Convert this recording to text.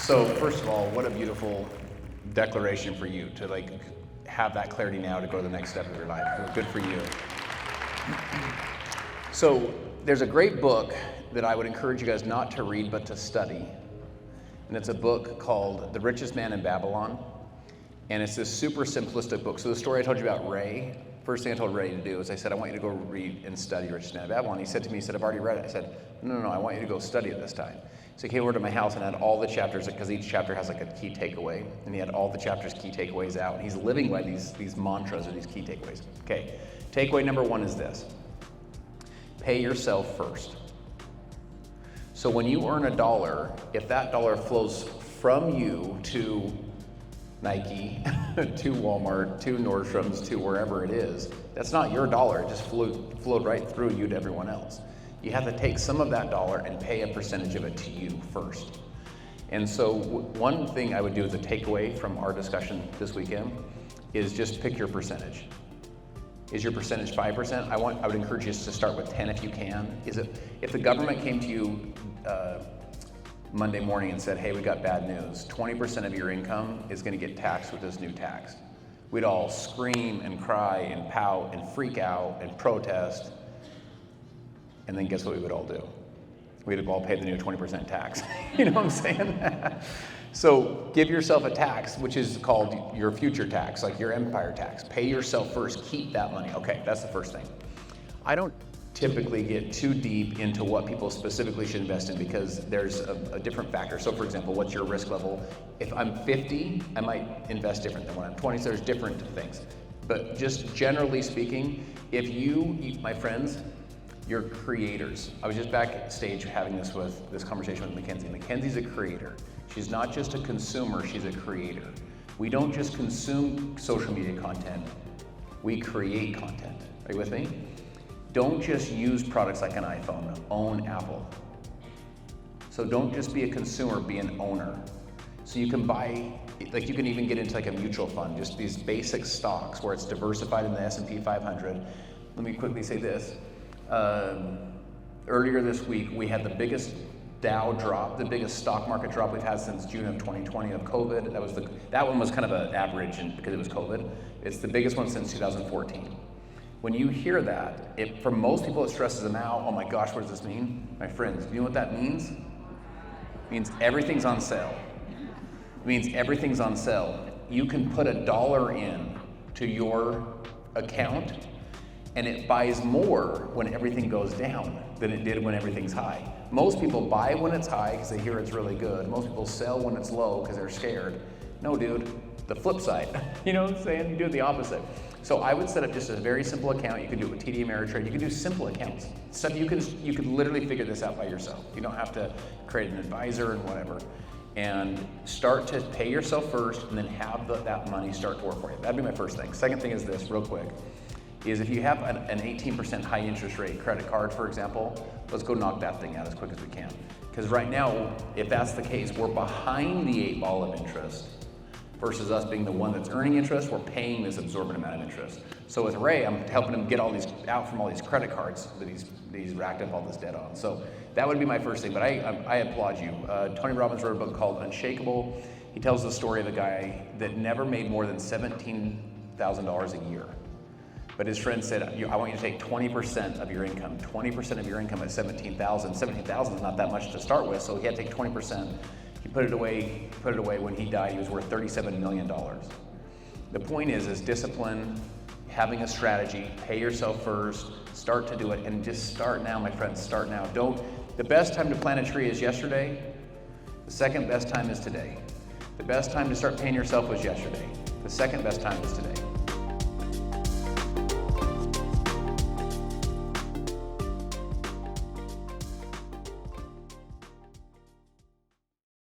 So first of all, what a beautiful declaration for you to have that clarity now to go to the next step of your life. Good for you. So there's a great book that I would encourage you guys not to read but to study. And it's a book called The Richest Man in Babylon. And it's this super simplistic book. So the story I told you about Ray, first thing I told Ray to do is I said, I want you to go read and study Richest Man in Babylon. He said to me, I've already read it. I said, no, I want you to go study it this time. So he came over to my house and had all the chapters, because each chapter has a key takeaway. And he had all the chapters' key takeaways out. And he's living by these mantras or these key takeaways. Okay, takeaway number one is this. Pay yourself first. So when you earn $1, if that dollar flows from you to Nike, to Walmart, to Nordstrom's, to wherever it is, that's not your dollar. It just flowed right through you to everyone else. You have to take some of that dollar and pay a percentage of it to you first. And so one thing I would do as a takeaway from our discussion this weekend is just pick your percentage. Is your percentage 5%? I would encourage you to start with 10 if you can. If the government came to you Monday morning and said, hey, we got bad news, 20% of your income is going to get taxed with this new tax, we'd all scream and cry and pout and freak out and protest. And then guess what we would all do? We'd all pay the new 20% tax. You know what I'm saying? So give yourself a tax, which is called your future tax, like your empire tax. Pay yourself first, keep that money. Okay, that's the first thing. I don't typically get too deep into what people specifically should invest in because there's a different factor. So for example, what's your risk level? If I'm 50, I might invest different than when I'm 20, so there's different things. But just generally speaking, if you, my friends, you're creators. I was just backstage having this conversation with Mackenzie. Mackenzie's a creator. She's not just a consumer, she's a creator. We don't just consume social media content, we create content. Are you with me? Don't just use products like an iPhone, own Apple. So don't just be a consumer, be an owner. So you can buy, you can even get into a mutual fund, just these basic stocks where it's diversified in the S&P 500. Let me quickly say this. Earlier this week, we had the biggest Dow drop, the biggest stock market drop we've had since June of 2020 of COVID. That one was kind of an average because it was COVID. It's the biggest one since 2014. When you hear that, for most people it stresses them out. Oh my gosh, what does this mean? My friends, you know what that means? It means everything's on sale. It means everything's on sale. You can put $1 in to your account and it buys more when everything goes down than it did when everything's high. Most people buy when it's high because they hear it's really good. Most people sell when it's low because they're scared. No, dude, the flip side. You know what I'm saying? You do it the opposite. So I would set up just a very simple account. You can do it with TD Ameritrade. You can do simple accounts. Stuff you can literally figure this out by yourself. You don't have to create an advisor and whatever. And start to pay yourself first and then have that money start to work for you. That'd be my first thing. Second thing is this, real quick, is if you have an 18% high interest rate credit card, for example, let's go knock that thing out as quick as we can. Because right now, if that's the case, we're behind the 8 ball of interest versus us being the one that's earning interest. We're paying this absorbent amount of interest. So with Ray, I'm helping him get all these out from all these credit cards that he's racked up all this debt on. So that would be my first thing, but I applaud you. Tony Robbins wrote a book called Unshakable. He tells the story of a guy that never made more than $17,000 a year. But his friend said, I want you to take 20% of your income. 20% of your income at $17,000. $17,000 is not that much to start with, so he had to take 20%. He put it away when he died. He was worth $37 million. The point is discipline, having a strategy, pay yourself first, start to do it, and just start now, my friends, start now. The best time to plant a tree is yesterday. The second best time is today. The best time to start paying yourself was yesterday. The second best time is today.